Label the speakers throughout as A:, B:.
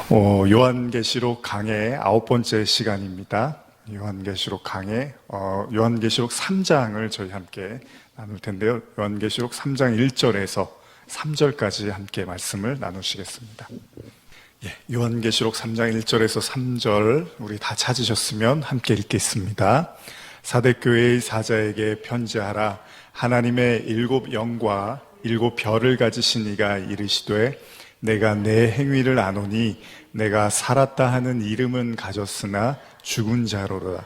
A: 요한계시록 강의 9번째 시간입니다. 요한계시록 강의 요한계시록 3장을 저희 함께 나눌 텐데요. 요한계시록 3장 1절에서 3절까지 함께 말씀을 나누시겠습니다. 요한계시록 3장 1절에서 3절 우리 다 찾으셨으면 함께 읽겠습니다. 사대교회의 사자에게 편지하라. 하나님의 7 영과 7 별을 가지신 이가 이르시되 내가 내 행위를 아노니 내가 살았다 하는 이름은 가졌으나 죽은 자로라.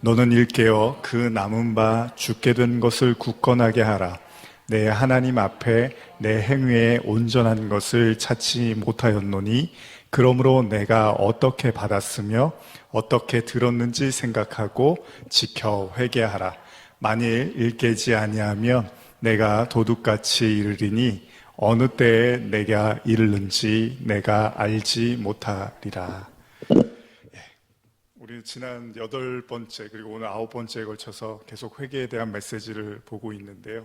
A: 너는 일깨어 그 남은 바 죽게 된 것을 굳건하게 하라. 내 하나님 앞에 내 행위에 온전한 것을 찾지 못하였노니 그러므로 내가 어떻게 받았으며 어떻게 들었는지 생각하고 지켜 회개하라. 만일 일깨지 아니하면 내가 도둑같이 이르리니 어느 때에 내가 이르는지 내가 알지 못하리라. 우리 지난 8번째 그리고 오늘 9번째에 걸쳐서 계속 회개에 대한 메시지를 보고 있는데요.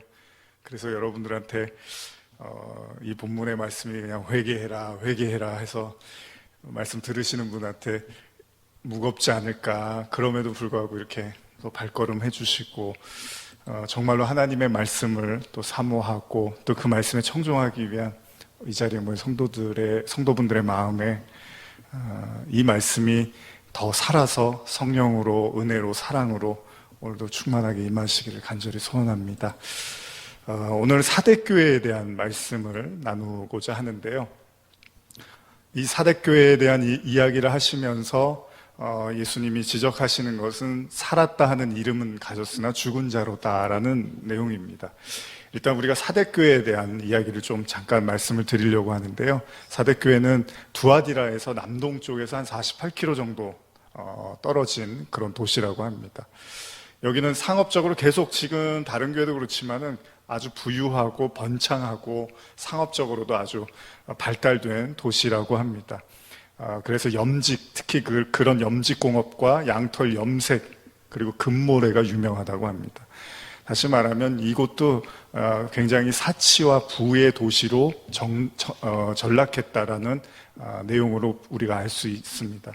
A: 그래서 여러분들한테 이 본문의 말씀이 그냥 회개해라 해서 말씀 들으시는 분한테 무겁지 않을까, 그럼에도 불구하고 이렇게 또 발걸음 해주시고 정말로 하나님의 말씀을 또 사모하고 또 그 말씀에 청종하기 위한 이 자리에 모인 성도분들의 마음에 이 말씀이 더 살아서 성령으로, 은혜로, 사랑으로 오늘도 충만하게 임하시기를 간절히 소원합니다. 오늘 사대교회에 대한 말씀을 나누고자 하는데요. 이 사대교회에 대한 이야기를 하시면서 예수님이 지적하시는 것은 살았다 하는 이름은 가졌으나 죽은 자로다라는 내용입니다. 일단 우리가 사대교회에 대한 이야기를 좀 잠깐 말씀을 드리려고 하는데요. 사대교회는 두아디라에서 남동쪽에서 한 48km 정도 떨어진 그런 도시라고 합니다. 여기는 상업적으로 계속 지금 다른 교회도 그렇지만은 아주 부유하고 번창하고 상업적으로도 아주 발달된 도시라고 합니다. 그래서 염직, 특히 그런 염직공업과 양털 염색 그리고 금모래가 유명하다고 합니다. 다시 말하면 이곳도 굉장히 사치와 부의 도시로 전락했다라는 내용으로 우리가 알 수 있습니다.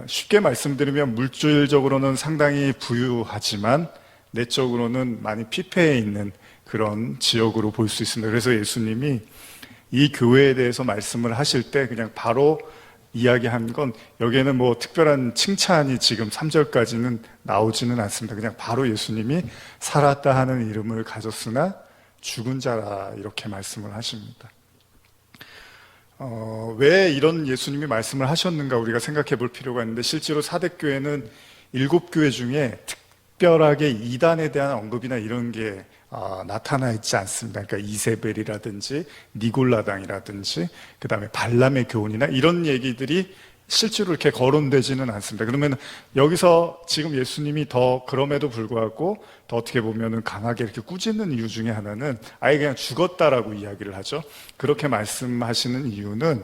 A: 쉽게 말씀드리면 물질적으로는 상당히 부유하지만 내적으로는 많이 피폐해 있는 그런 지역으로 볼 수 있습니다. 그래서 예수님이 이 교회에 대해서 말씀을 하실 때 그냥 바로 이야기한 건 여기에는 뭐 특별한 칭찬이 지금 3절까지는 나오지는 않습니다. 그냥 바로 예수님이 살았다 하는 이름을 가졌으나 죽은 자라 이렇게 말씀을 하십니다. 왜 이런 예수님이 말씀을 하셨는가 우리가 생각해 볼 필요가 있는데, 실제로 사대교회는 7교회 중에 특별하게 이단에 대한 언급이나 이런 게 나타나 있지 않습니다. 그러니까 이세벨이라든지 니골라당이라든지 그 다음에 발람의 교훈이나 이런 얘기들이 실제로 이렇게 거론되지는 않습니다. 그러면 여기서 지금 예수님이 더 그럼에도 불구하고 더 어떻게 보면은 강하게 이렇게 꾸짖는 이유 중에 하나는 아예 그냥 죽었다라고 이야기를 하죠. 그렇게 말씀하시는 이유는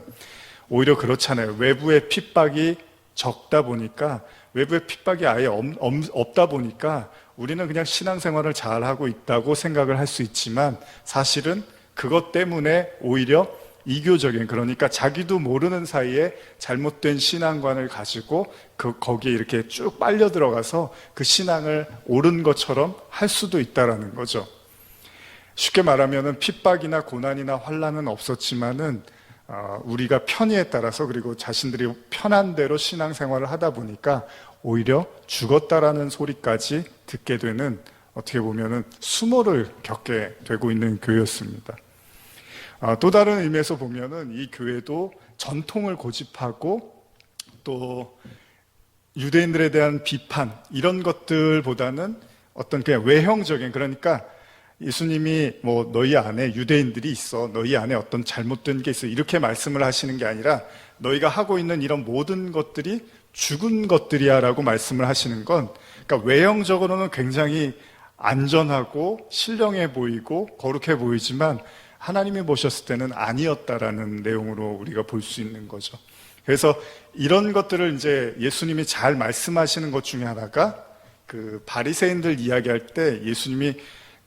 A: 오히려 그렇잖아요. 외부의 핍박이 적다 보니까, 외부의 핍박이 아예 없다 보니까 우리는 그냥 신앙생활을 잘하고 있다고 생각을 할 수 있지만 사실은 그것 때문에 오히려 이교적인, 그러니까 자기도 모르는 사이에 잘못된 신앙관을 가지고 거기에 이렇게 쭉 빨려 들어가서 그 신앙을 옳은 것처럼 할 수도 있다라는 거죠. 쉽게 말하면은 핍박이나 고난이나 환난은 없었지만은 우리가 편의에 따라서 그리고 자신들이 편한 대로 신앙생활을 하다 보니까 오히려 죽었다라는 소리까지 듣게 되는, 어떻게 보면은 수모를 겪게 되고 있는 교회였습니다. 또 다른 의미에서 보면은 이 교회도 전통을 고집하고 또 유대인들에 대한 비판 이런 것들보다는 어떤 그냥 외형적인, 그러니까 예수님이 뭐 너희 안에 유대인들이 있어, 너희 안에 어떤 잘못된 게 있어 이렇게 말씀을 하시는 게 아니라 너희가 하고 있는 이런 모든 것들이 죽은 것들이야 라고 말씀을 하시는 건, 그러니까 외형적으로는 굉장히 안전하고 신령해 보이고 거룩해 보이지만 하나님이 보셨을 때는 아니었다라는 내용으로 우리가 볼 수 있는 거죠. 그래서 이런 것들을 이제 예수님이 잘 말씀하시는 것 중에 하나가 그 바리새인들 이야기할 때 예수님이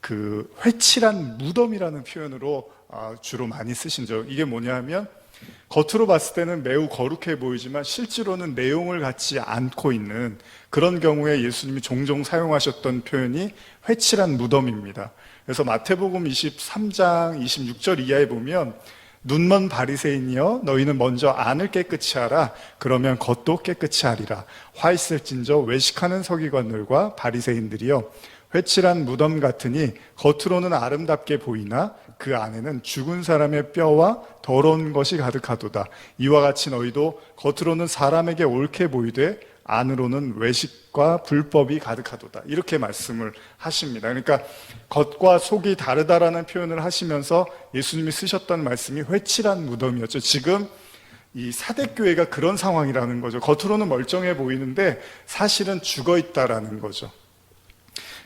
A: 그 회칠한 무덤이라는 표현으로 주로 많이 쓰신 적, 이게 뭐냐 하면 겉으로 봤을 때는 매우 거룩해 보이지만 실제로는 내용을 갖지 않고 있는 그런 경우에 예수님이 종종 사용하셨던 표현이 회칠한 무덤입니다. 그래서 마태복음 23장 26절 이하에 보면 눈먼 바리새인이여 너희는 먼저 안을 깨끗이 하라 그러면 겉도 깨끗이 하리라. 화 있을진저 외식하는 서기관들과 바리새인들이여 회칠한 무덤 같으니 겉으로는 아름답게 보이나 그 안에는 죽은 사람의 뼈와 더러운 것이 가득하도다. 이와 같이 너희도 겉으로는 사람에게 옳게 보이되 안으로는 외식과 불법이 가득하도다. 이렇게 말씀을 하십니다. 그러니까 겉과 속이 다르다라는 표현을 하시면서 예수님이 쓰셨던 말씀이 회칠한 무덤이었죠. 지금 이 사대교회가 그런 상황이라는 거죠. 겉으로는 멀쩡해 보이는데 사실은 죽어 있다라는 거죠.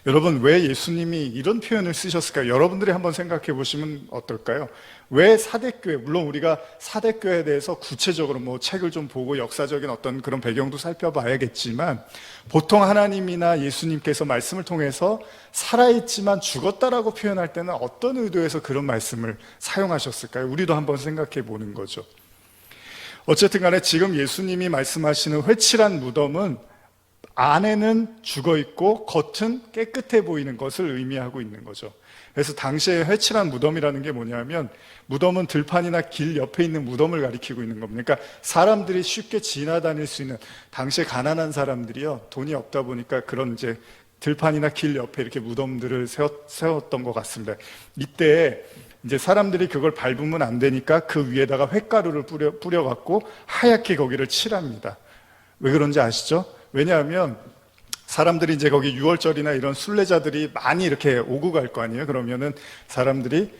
A: 여러분, 왜 예수님이 이런 표현을 쓰셨을까요? 여러분들이 한번 생각해 보시면 어떨까요? 왜 사대교회, 물론 우리가 사대교회에 대해서 구체적으로 뭐 책을 좀 보고 역사적인 어떤 그런 배경도 살펴봐야겠지만 보통 하나님이나 예수님께서 말씀을 통해서 살아있지만 죽었다라고 표현할 때는 어떤 의도에서 그런 말씀을 사용하셨을까요? 우리도 한번 생각해 보는 거죠. 어쨌든 간에 지금 예수님이 말씀하시는 회칠한 무덤은 안에는 죽어 있고 겉은 깨끗해 보이는 것을 의미하고 있는 거죠. 그래서 당시에 회칠한 무덤이라는 게 뭐냐면 무덤은 들판이나 길 옆에 있는 무덤을 가리키고 있는 겁니다. 그러니까 사람들이 쉽게 지나다닐 수 있는, 당시에 가난한 사람들이요 돈이 없다 보니까 그런 이제 들판이나 길 옆에 이렇게 무덤들을 세웠던 것 같습니다. 이때 이제 사람들이 그걸 밟으면 안 되니까 그 위에다가 횟가루를 뿌려갖고 하얗게 거기를 칠합니다. 왜 그런지 아시죠? 왜냐하면 사람들이 이제 거기 6월절이나 이런 순례자들이 많이 이렇게 오고 갈 거 아니에요. 그러면은 사람들이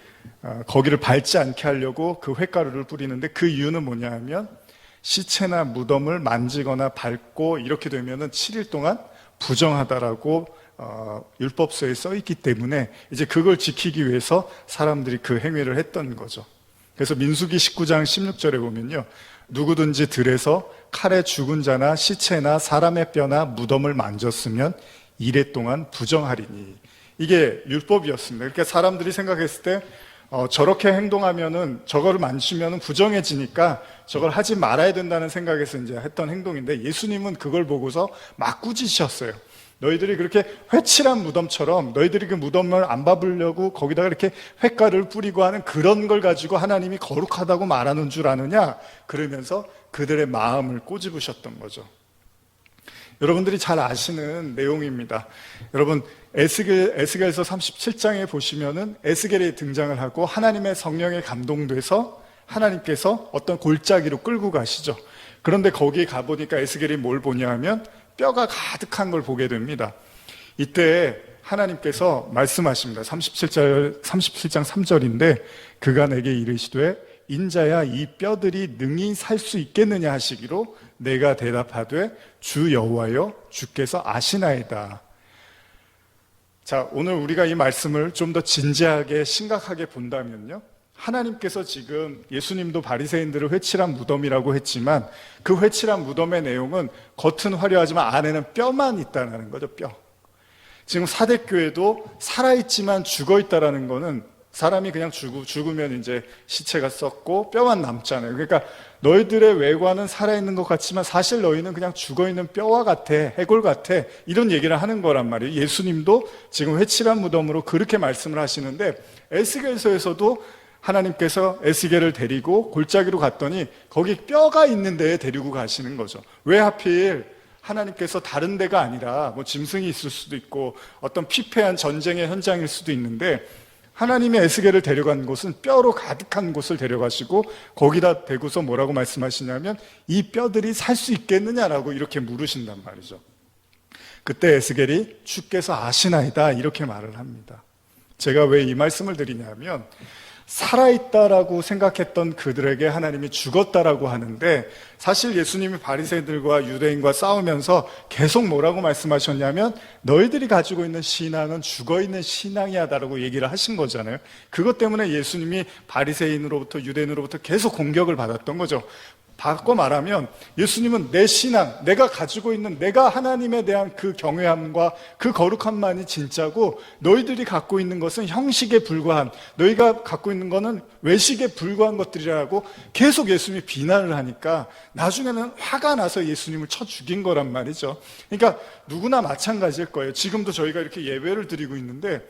A: 거기를 밟지 않게 하려고 그 횟가루를 뿌리는데 그 이유는 뭐냐 하면 시체나 무덤을 만지거나 밟고 이렇게 되면은 7일 동안 부정하다라고 율법서에 써 있기 때문에 이제 그걸 지키기 위해서 사람들이 그 행위를 했던 거죠. 그래서 민수기 19장 16절에 보면요, 누구든지 들에서 칼에 죽은 자나 시체나 사람의 뼈나 무덤을 만졌으면 이래 동안 부정하리니, 이게 율법이었습니다. 그러니까 사람들이 생각했을 때 저렇게 행동하면은 저거를 만지면은 부정해지니까 저걸 하지 말아야 된다는 생각에서 이제 했던 행동인데 예수님은 그걸 보고서 막 꾸짖으셨어요. 너희들이 그렇게 회칠한 무덤처럼 너희들이 그 무덤을 안 밟으려고 거기다가 이렇게 횟가루를 뿌리고 하는 그런 걸 가지고 하나님이 거룩하다고 말하는 줄 아느냐? 그러면서 그들의 마음을 꼬집으셨던 거죠. 여러분들이 잘 아시는 내용입니다. 여러분, 에스겔서 37장에 보시면은 에스겔이 등장을 하고 하나님의 성령에 감동돼서 하나님께서 어떤 골짜기로 끌고 가시죠. 그런데 거기에 가보니까 에스겔이 뭘 보냐 하면 뼈가 가득한 걸 보게 됩니다. 이때 하나님께서 말씀하십니다. 37장 3절인데 그가 내게 이르시되 인자야 이 뼈들이 능히 살 수 있겠느냐 하시기로 내가 대답하되 주 여호와여 주께서 아시나이다. 자, 오늘 우리가 이 말씀을 좀 더 진지하게 심각하게 본다면요, 하나님께서 지금 예수님도 바리새인들을 회칠한 무덤이라고 했지만 그 회칠한 무덤의 내용은 겉은 화려하지만 안에는 뼈만 있다는 거죠. 뼈. 지금 사대교회도 살아있지만 죽어있다라는 거는 사람이 그냥 죽으면 이제 시체가 썩고 뼈만 남잖아요. 그러니까 너희들의 외관은 살아있는 것 같지만 사실 너희는 그냥 죽어있는 뼈와 같아, 해골 같아, 이런 얘기를 하는 거란 말이에요. 예수님도 지금 회칠한 무덤으로 그렇게 말씀을 하시는데 에스겔서에서도 하나님께서 에스겔을 데리고 골짜기로 갔더니 거기 뼈가 있는 데에 데리고 가시는 거죠. 왜 하필 하나님께서 다른 데가 아니라 뭐 짐승이 있을 수도 있고 어떤 피폐한 전쟁의 현장일 수도 있는데 하나님이 에스겔을 데려간 곳은 뼈로 가득한 곳을 데려가시고 거기다 대고서 뭐라고 말씀하시냐면 이 뼈들이 살 수 있겠느냐라고 이렇게 물으신단 말이죠. 그때 에스겔이 주께서 아시나이다 이렇게 말을 합니다. 제가 왜 이 말씀을 드리냐면 살아있다라고 생각했던 그들에게 하나님이 죽었다라고 하는데 사실 예수님이 바리새인들과 유대인과 싸우면서 계속 뭐라고 말씀하셨냐면 너희들이 가지고 있는 신앙은 죽어있는 신앙이야라고 얘기를 하신 거잖아요. 그것 때문에 예수님이 바리새인으로부터 유대인으로부터 계속 공격을 받았던 거죠. 바꿔 말하면 예수님은 내 신앙, 내가 가지고 있는 내가 하나님에 대한 그 경외함과 그 거룩함만이 진짜고 너희들이 갖고 있는 것은 형식에 불과한, 너희가 갖고 있는 것은 외식에 불과한 것들이라고 계속 예수님이 비난을 하니까 나중에는 화가 나서 예수님을 쳐 죽인 거란 말이죠. 그러니까 누구나 마찬가지일 거예요. 지금도 저희가 이렇게 예배를 드리고 있는데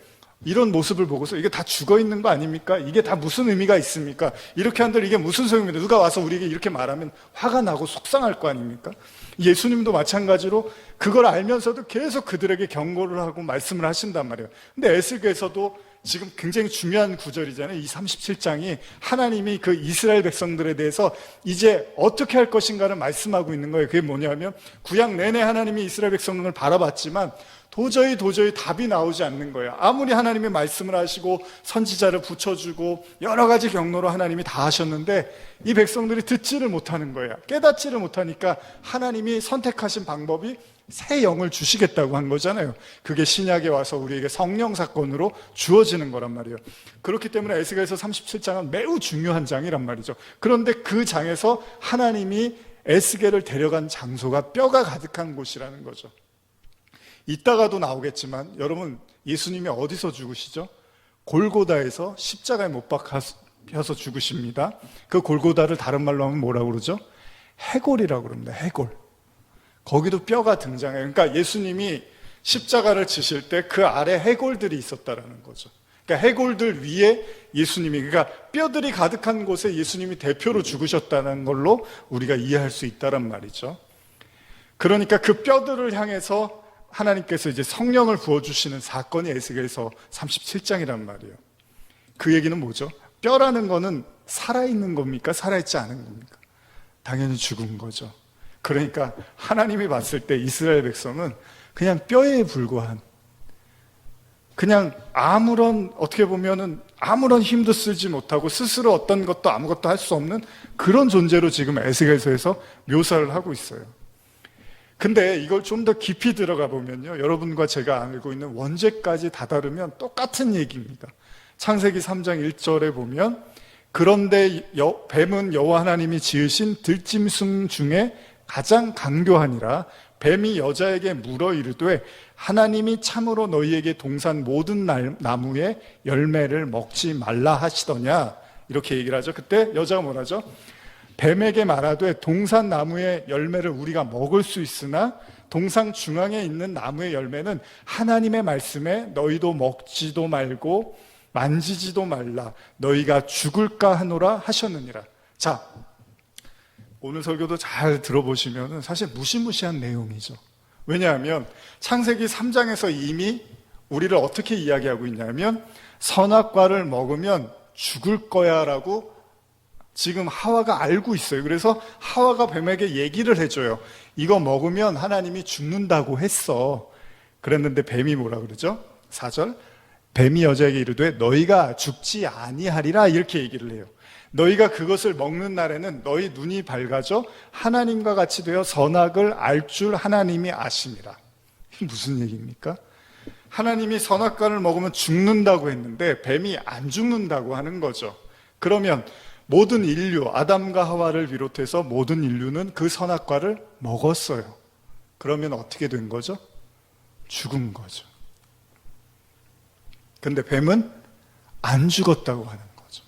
A: 이런 모습을 보고서 이게 다 죽어 있는 거 아닙니까? 이게 다 무슨 의미가 있습니까? 이렇게 한들 이게 무슨 소용입니까? 누가 와서 우리에게 이렇게 말하면 화가 나고 속상할 거 아닙니까? 예수님도 마찬가지로 그걸 알면서도 계속 그들에게 경고를 하고 말씀을 하신단 말이에요. 근데 에스겔에서도 지금 굉장히 중요한 구절이잖아요. 이 37장이 하나님이 그 이스라엘 백성들에 대해서 이제 어떻게 할 것인가를 말씀하고 있는 거예요. 그게 뭐냐면 구약 내내 하나님이 이스라엘 백성을 바라봤지만 도저히 답이 나오지 않는 거예요. 아무리 하나님이 말씀을 하시고 선지자를 붙여주고 여러 가지 경로로 하나님이 다 하셨는데 이 백성들이 듣지를 못하는 거예요. 깨닫지를 못하니까 하나님이 선택하신 방법이 새 영을 주시겠다고 한 거잖아요. 그게 신약에 와서 우리에게 성령 사건으로 주어지는 거란 말이에요. 그렇기 때문에 에스겔서 37장은 매우 중요한 장이란 말이죠. 그런데 그 장에서 하나님이 에스겔을 데려간 장소가 뼈가 가득한 곳이라는 거죠. 이따가도 나오겠지만 여러분, 예수님이 어디서 죽으시죠? 골고다에서 십자가에 못 박혀서 죽으십니다. 그 골고다를 다른 말로 하면 뭐라고 그러죠? 해골이라고 그럽니다. 해골. 거기도 뼈가 등장해요. 그러니까 예수님이 십자가를 지실 때 그 아래 해골들이 있었다라는 거죠. 그러니까 해골들 위에 예수님이, 그러니까 뼈들이 가득한 곳에 예수님이 대표로 죽으셨다는 걸로 우리가 이해할 수 있다란 말이죠. 그러니까 그 뼈들을 향해서 하나님께서 이제 성령을 부어주시는 사건이 에스겔서 37장이란 말이에요. 그 얘기는 뭐죠? 뼈라는 거는 살아있는 겁니까? 살아있지 않은 겁니까? 당연히 죽은 거죠. 그러니까 하나님이 봤을 때 이스라엘 백성은 그냥 뼈에 불과한, 그냥 어떻게 보면은 아무런 힘도 쓰지 못하고 스스로 어떤 것도 아무것도 할 수 없는 그런 존재로 지금 에스겔서에서 묘사를 하고 있어요. 근데 이걸 좀 더 깊이 들어가 보면요, 여러분과 제가 알고 있는 원죄까지 다다르면 똑같은 얘기입니다. 창세기 3장 1절에 보면 그런데 뱀은 여호와 하나님이 지으신 들짐승 중에 가장 강교하니라. 뱀이 여자에게 물어 이르되 하나님이 참으로 너희에게 동산 모든 나무의 열매를 먹지 말라 하시더냐, 이렇게 얘기를 하죠. 그때 여자가 뭐라죠? 뱀에게 말하되 동산 나무의 열매를 우리가 먹을 수 있으나 동산 중앙에 있는 나무의 열매는 하나님의 말씀에 너희도 먹지도 말고 만지지도 말라, 너희가 죽을까 하노라 하셨느니라. 자, 오늘 설교도 잘 들어보시면 사실 무시무시한 내용이죠. 왜냐하면 창세기 3장에서 이미 우리를 어떻게 이야기하고 있냐면 선악과를 먹으면 죽을 거야 라고 지금 하와가 알고 있어요. 그래서 하와가 뱀에게 얘기를 해줘요. 이거 먹으면 하나님이 죽는다고 했어. 그랬는데 뱀이 뭐라 그러죠? 4절, 뱀이 여자에게 이르되 너희가 죽지 아니하리라, 이렇게 얘기를 해요. 너희가 그것을 먹는 날에는 너희 눈이 밝아져 하나님과 같이 되어 선악을 알 줄 하나님이 아심이라. 이게 무슨 얘기입니까? 하나님이 선악과를 먹으면 죽는다고 했는데 뱀이 안 죽는다고 하는 거죠. 그러면 모든 인류, 아담과 하와를 비롯해서 모든 인류는 그 선악과를 먹었어요. 그러면 어떻게 된 거죠? 죽은 거죠. 근데 뱀은 안 죽었다고 하는 거죠.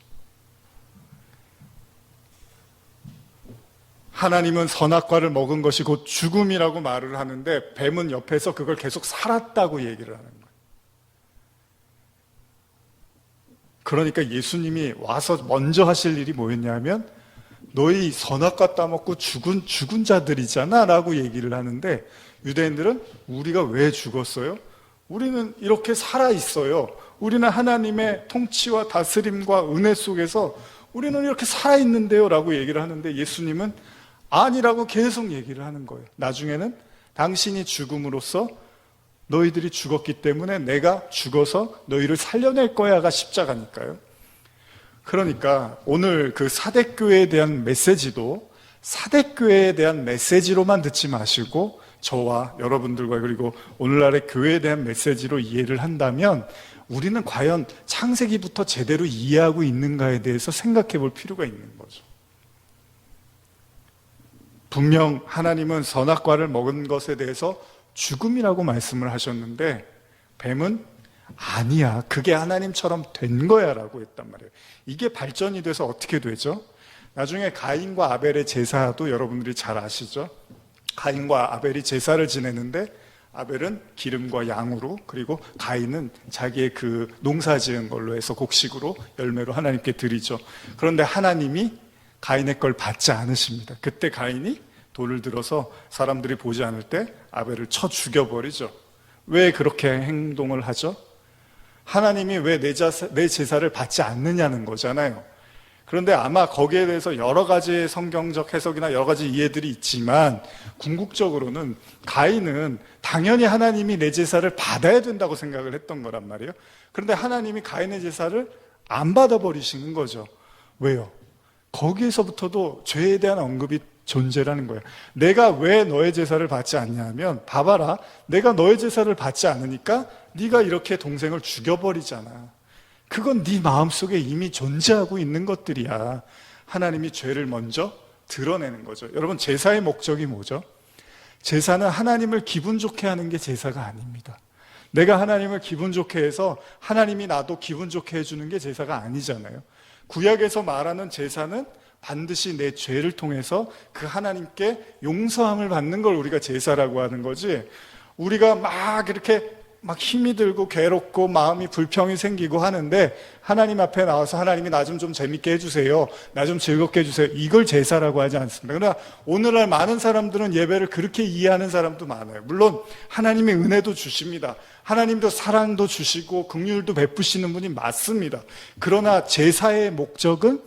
A: 하나님은 선악과를 먹은 것이 곧 죽음이라고 말을 하는데 뱀은 옆에서 그걸 계속 살았다고 얘기를 하는 거예요. 그러니까 예수님이 와서 먼저 하실 일이 뭐였냐면 너희 선악과 따먹고 죽은 자들이잖아 라고 얘기를 하는데, 유대인들은 우리가 왜 죽었어요? 우리는 이렇게 살아있어요. 우리는 하나님의 통치와 다스림과 은혜 속에서 우리는 이렇게 살아있는데요 라고 얘기를 하는데, 예수님은 아니라고 계속 얘기를 하는 거예요. 나중에는 당신이 죽음으로써 너희들이 죽었기 때문에 내가 죽어서 너희를 살려낼 거야가 십자가니까요. 그러니까 오늘 그 사대교회에 대한 메시지도 사대교회에 대한 메시지로만 듣지 마시고 저와 여러분들과 그리고 오늘날의 교회에 대한 메시지로 이해를 한다면 우리는 과연 창세기부터 제대로 이해하고 있는가에 대해서 생각해 볼 필요가 있는 거죠. 분명 하나님은 선악과를 먹은 것에 대해서 죽음이라고 말씀을 하셨는데 뱀은 아니야, 그게 하나님처럼 된 거야 라고 했단 말이에요. 이게 발전이 돼서 어떻게 되죠? 나중에 가인과 아벨의 제사도 여러분들이 잘 아시죠? 가인과 아벨이 제사를 지내는데 아벨은 기름과 양으로, 그리고 가인은 자기의 그 농사 지은 걸로 해서 곡식으로 열매로 하나님께 드리죠. 그런데 하나님이 가인의 걸 받지 않으십니다. 그때 가인이 돌을 들어서 사람들이 보지 않을 때 아벨을 쳐 죽여버리죠. 왜 그렇게 행동을 하죠? 하나님이 왜 내 제사를 받지 않느냐는 거잖아요. 그런데 아마 거기에 대해서 여러 가지 성경적 해석이나 여러 가지 이해들이 있지만 궁극적으로는 가인은 당연히 하나님이 내 제사를 받아야 된다고 생각을 했던 거란 말이에요. 그런데 하나님이 가인의 제사를 안 받아버리시는 거죠. 왜요? 거기에서부터도 죄에 대한 언급이 존재라는 거예요. 내가 왜 너의 제사를 받지 않냐 하면, 봐봐라, 내가 너의 제사를 받지 않으니까 네가 이렇게 동생을 죽여버리잖아. 그건 네 마음속에 이미 존재하고 있는 것들이야. 하나님이 죄를 먼저 드러내는 거죠. 여러분, 제사의 목적이 뭐죠? 제사는 하나님을 기분 좋게 하는 게 제사가 아닙니다. 내가 하나님을 기분 좋게 해서 하나님이 나도 기분 좋게 해주는 게 제사가 아니잖아요. 구약에서 말하는 제사는 반드시 내 죄를 통해서 그 하나님께 용서함을 받는 걸 우리가 제사라고 하는 거지, 우리가 막 이렇게 막 힘이 들고 괴롭고 마음이 불평이 생기고 하는데 하나님 앞에 나와서 하나님이 나 좀 재밌게 해주세요, 나 좀 즐겁게 해주세요, 이걸 제사라고 하지 않습니다. 그러나 오늘날 많은 사람들은 예배를 그렇게 이해하는 사람도 많아요. 물론 하나님이 은혜도 주십니다. 하나님도 사랑도 주시고 긍휼도 베푸시는 분이 맞습니다. 그러나 제사의 목적은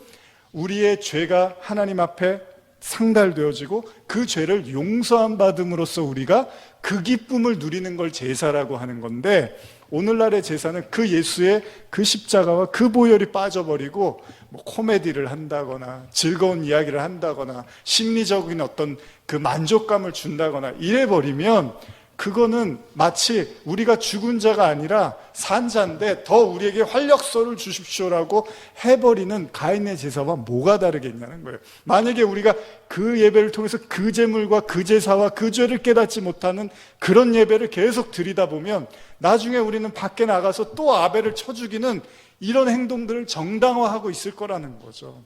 A: 우리의 죄가 하나님 앞에 상달되어지고 그 죄를 용서함 받음으로써 우리가 그 기쁨을 누리는 걸 제사라고 하는 건데, 오늘날의 제사는 그 예수의 그 십자가와 그 보혈이 빠져버리고 뭐 코미디를 한다거나 즐거운 이야기를 한다거나 심리적인 어떤 그 만족감을 준다거나 이래버리면 그거는 마치 우리가 죽은 자가 아니라 산 자인데 더 우리에게 활력소를 주십시오라고 해버리는 가인의 제사와 뭐가 다르겠냐는 거예요. 만약에 우리가 그 예배를 통해서 그 제물과 그 제사와 그 죄를 깨닫지 못하는 그런 예배를 계속 드리다 보면 나중에 우리는 밖에 나가서 또 아벨을 쳐 죽이는 이런 행동들을 정당화하고 있을 거라는 거죠.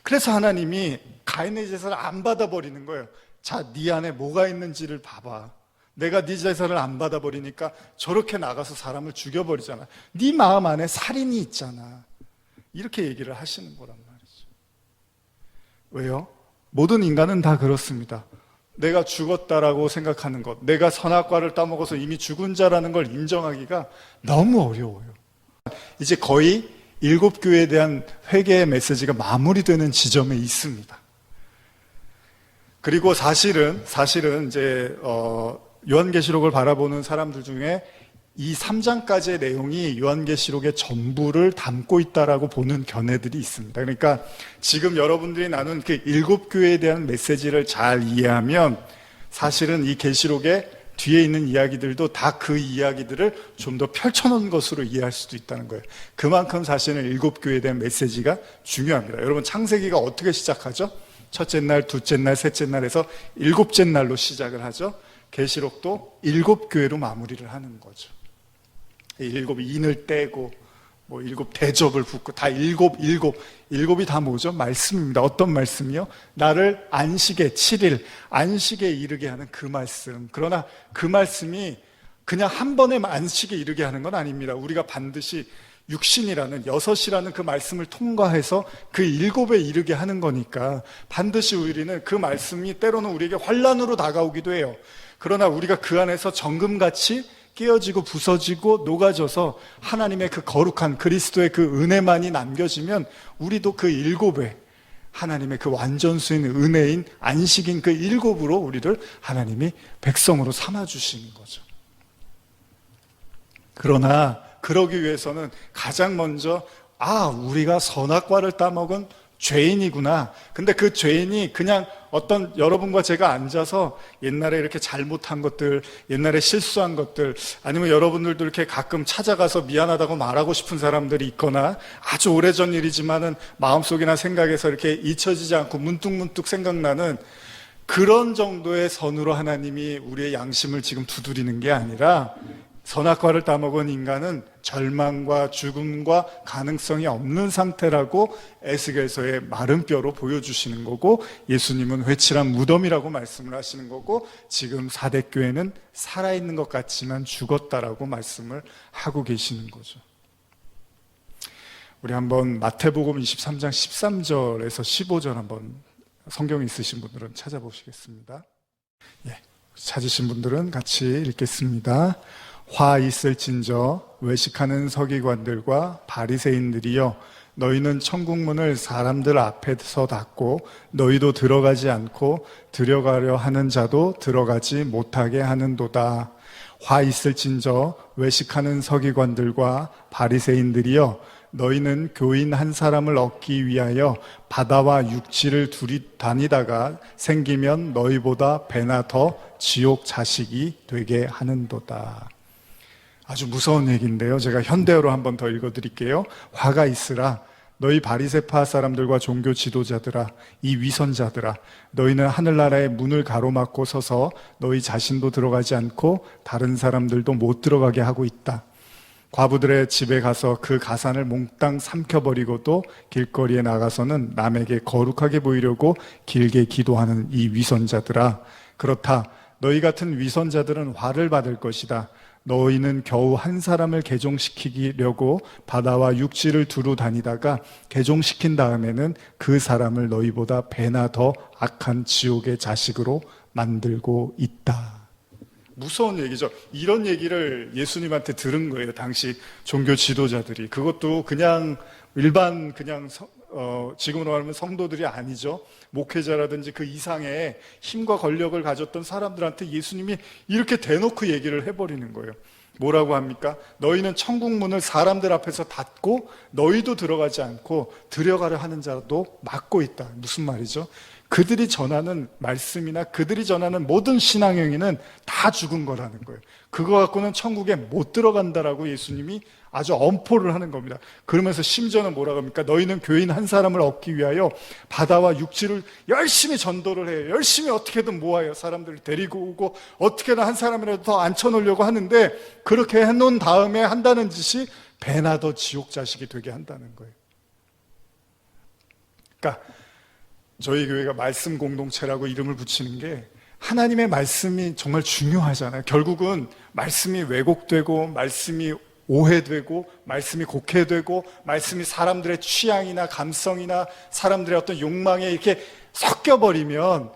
A: 그래서 하나님이 가인의 제사를 안 받아버리는 거예요. 자, 네 안에 뭐가 있는지를 봐봐. 내가 네 제사를 안 받아버리니까 저렇게 나가서 사람을 죽여버리잖아. 네 마음 안에 살인이 있잖아. 이렇게 얘기를 하시는 거란 말이죠. 왜요? 모든 인간은 다 그렇습니다. 내가 죽었다라고 생각하는 것, 내가 선악과를 따먹어서 이미 죽은 자라는 걸 인정하기가 너무 어려워요. 이제 거의 7교회에 대한 회개의 메시지가 마무리되는 지점에 있습니다. 그리고 사실은 이제 요한계시록을 바라보는 사람들 중에 이 3장까지의 내용이 요한계시록의 전부를 담고 있다라고 보는 견해들이 있습니다. 그러니까 지금 여러분들이 나눈 그 7교회에 대한 메시지를 잘 이해하면 사실은 이 계시록의 뒤에 있는 이야기들도 다 그 이야기들을 좀 더 펼쳐놓은 것으로 이해할 수도 있다는 거예요. 그만큼 사실은 7교회에 대한 메시지가 중요합니다. 여러분, 창세기가 어떻게 시작하죠? 첫째 날, 둘째 날, 셋째 날에서 7째 날로 시작을 하죠. 계시록도 7교회로 마무리를 하는 거죠. 7 인을 떼고 뭐 7 대접을 붓고 다 7이 다 뭐죠? 말씀입니다. 어떤 말씀이요? 나를 안식에 7일 안식에 이르게 하는 그 말씀. 그러나 그 말씀이 그냥 한 번에 안식에 이르게 하는 건 아닙니다. 우리가 반드시 육신이라는 6이라는 그 말씀을 통과해서 그 7에 이르게 하는 거니까 반드시 우리는 그 말씀이 때로는 우리에게 환난으로 다가오기도 해요. 그러나 우리가 그 안에서 정금같이 깨어지고 부서지고 녹아져서 하나님의 그 거룩한 그리스도의 그 은혜만이 남겨지면 우리도 그 7에 하나님의 그 완전수인 은혜인 안식인 그 7으로 우리를 하나님이 백성으로 삼아주시는 거죠. 그러나 그러기 위해서는 가장 먼저 우리가 선악과를 따먹은 죄인이구나. 근데 그 죄인이 그냥 어떤 여러분과 제가 앉아서 옛날에 이렇게 잘못한 것들, 옛날에 실수한 것들, 아니면 여러분들도 이렇게 가끔 찾아가서 미안하다고 말하고 싶은 사람들이 있거나 아주 오래전 일이지만은 마음속이나 생각에서 이렇게 잊혀지지 않고 문득문득 생각나는 그런 정도의 선으로 하나님이 우리의 양심을 지금 두드리는 게 아니라 선악과를 따먹은 인간은 절망과 죽음과 가능성이 없는 상태라고 에스겔서의 마른 뼈로 보여주시는 거고, 예수님은 회칠한 무덤이라고 말씀을 하시는 거고, 지금 사대교회는 살아있는 것 같지만 죽었다라고 말씀을 하고 계시는 거죠. 우리 한번 마태복음 23장 13절에서 15절 한번 성경 있으신 분들은 찾아보시겠습니다. 예, 찾으신 분들은 같이 읽겠습니다. 화 있을진저 외식하는 서기관들과 바리새인들이여, 너희는 천국문을 사람들 앞에서 닫고 너희도 들어가지 않고 들어가려 하는 자도 들어가지 못하게 하는도다. 화 있을진저 외식하는 서기관들과 바리새인들이여, 너희는 교인 한 사람을 얻기 위하여 바다와 육지를 둘이 다니다가 생기면 너희보다 배나 더 지옥 자식이 되게 하는도다. 아주 무서운 얘기인데요. 제가 현대어로 한번 더 읽어드릴게요. 화가 있으라. 너희 바리새파 사람들과 종교 지도자들아, 이 위선자들아, 너희는 하늘나라의 문을 가로막고 서서 너희 자신도 들어가지 않고 다른 사람들도 못 들어가게 하고 있다. 과부들의 집에 가서 그 가산을 몽땅 삼켜버리고도 길거리에 나가서는 남에게 거룩하게 보이려고 길게 기도하는 이 위선자들아, 그렇다. 너희 같은 위선자들은 화를 받을 것이다. 너희는 겨우 한 사람을 개종시키려고 바다와 육지를 두루 다니다가 개종시킨 다음에는 그 사람을 너희보다 배나 더 악한 지옥의 자식으로 만들고 있다. 무서운 얘기죠. 이런 얘기를 예수님한테 들은 거예요. 당시 종교 지도자들이. 그것도 그냥 일반 지금으로 말하면 성도들이 아니죠. 목회자라든지 그 이상의 힘과 권력을 가졌던 사람들한테 예수님이 이렇게 대놓고 얘기를 해버리는 거예요. 뭐라고 합니까? 너희는 천국 문을 사람들 앞에서 닫고 너희도 들어가지 않고 들어가려 하는 자도 막고 있다. 무슨 말이죠? 그들이 전하는 말씀이나 그들이 전하는 모든 신앙행위는 다 죽은 거라는 거예요. 그거 갖고는 천국에 못 들어간다라고 예수님이 아주 엄포를 하는 겁니다. 그러면서 심지어는 뭐라고 합니까? 너희는 교인 한 사람을 얻기 위하여 바다와 육지를 열심히 전도를 해요. 열심히 어떻게든 모아요. 사람들을 데리고 오고 어떻게든 한 사람이라도 더 앉혀놓으려고 하는데, 그렇게 해놓은 다음에 한다는 짓이 배나 더 지옥 자식이 되게 한다는 거예요. 그러니까 저희 교회가 말씀 공동체라고 이름을 붙이는 게, 하나님의 말씀이 정말 중요하잖아요. 결국은 말씀이 왜곡되고 말씀이 오해되고 말씀이 곡해되고 말씀이 사람들의 취향이나 감성이나 사람들의 어떤 욕망에 이렇게 섞여버리면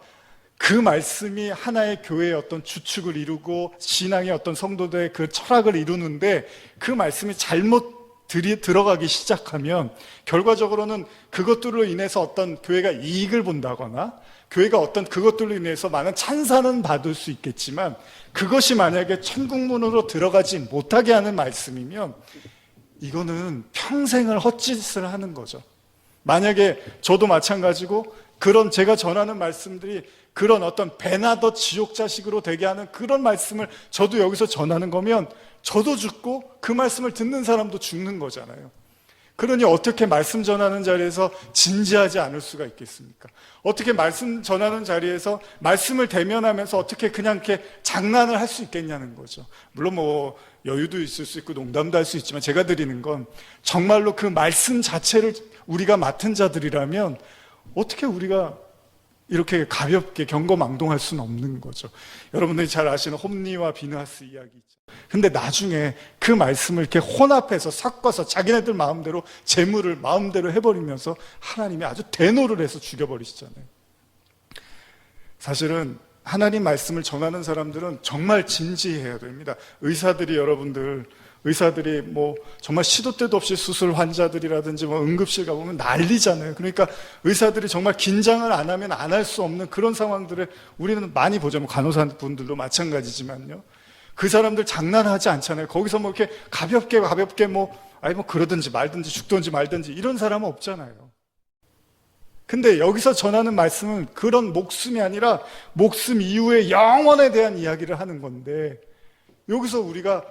A: 그 말씀이 하나의 교회의 어떤 주축을 이루고 신앙의 어떤 성도들의 그 철학을 이루는데, 그 말씀이 잘못 들어가기 시작하면 결과적으로는 그것들로 인해서 어떤 교회가 이익을 본다거나 교회가 어떤 그것들로 인해서 많은 찬사는 받을 수 있겠지만, 그것이 만약에 천국문으로 들어가지 못하게 하는 말씀이면 이거는 평생을 헛짓을 하는 거죠. 만약에 저도 마찬가지고 그런 제가 전하는 말씀들이 그런 어떤 배나 더 지옥 자식으로 되게 하는 그런 말씀을 저도 여기서 전하는 거면 저도 죽고 그 말씀을 듣는 사람도 죽는 거잖아요. 그러니 어떻게 말씀 전하는 자리에서 진지하지 않을 수가 있겠습니까? 어떻게 말씀 전하는 자리에서 말씀을 대면하면서 어떻게 그냥 이렇게 장난을 할 수 있겠냐는 거죠. 물론 뭐 여유도 있을 수 있고 농담도 할 수 있지만, 제가 드리는 건 정말로 그 말씀 자체를 우리가 맡은 자들이라면 어떻게 우리가 이렇게 가볍게 경거망동할 수는 없는 거죠. 여러분들이 잘 아시는 홈리와 비느하스 이야기 있죠. 근데 나중에 그 말씀을 이렇게 혼합해서 섞어서 자기네들 마음대로 재물을 마음대로 해버리면서 하나님이 아주 대노를 해서 죽여버리시잖아요. 사실은 하나님 말씀을 전하는 사람들은 정말 진지해야 됩니다. 의사들이 뭐 정말 시도 때도 없이 수술 환자들이라든지 뭐 응급실 가보면 난리잖아요. 그러니까 의사들이 정말 긴장을 안 하면 안 할 수 없는 그런 상황들을 우리는 많이 보죠. 뭐 간호사분들도 마찬가지지만요. 그 사람들 장난하지 않잖아요. 거기서 뭐 이렇게 가볍게 뭐 그러든지 말든지 죽든지 말든지 이런 사람은 없잖아요. 근데 여기서 전하는 말씀은 그런 목숨이 아니라 목숨 이후의 영원에 대한 이야기를 하는 건데, 여기서 우리가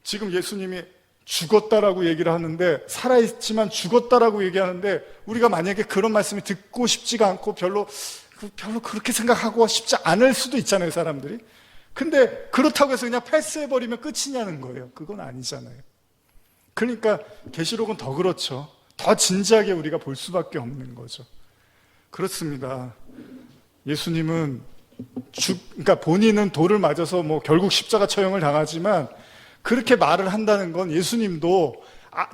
A: 지금 예수님이 죽었다라고 얘기를 하는데, 살아있지만 죽었다라고 얘기하는데, 우리가 만약에 그런 말씀이 듣고 싶지가 않고 별로 별로 그렇게 생각하고 싶지 않을 수도 있잖아요, 사람들이. 근데 그렇다고 해서 그냥 패스해버리면 끝이냐는 거예요. 그건 아니잖아요. 그러니까 계시록은 더 그렇죠. 더 진지하게 우리가 볼 수밖에 없는 거죠. 그렇습니다. 예수님은 그러니까 본인은 돌을 맞아서 결국 십자가 처형을 당하지만 그렇게 말을 한다는 건 예수님도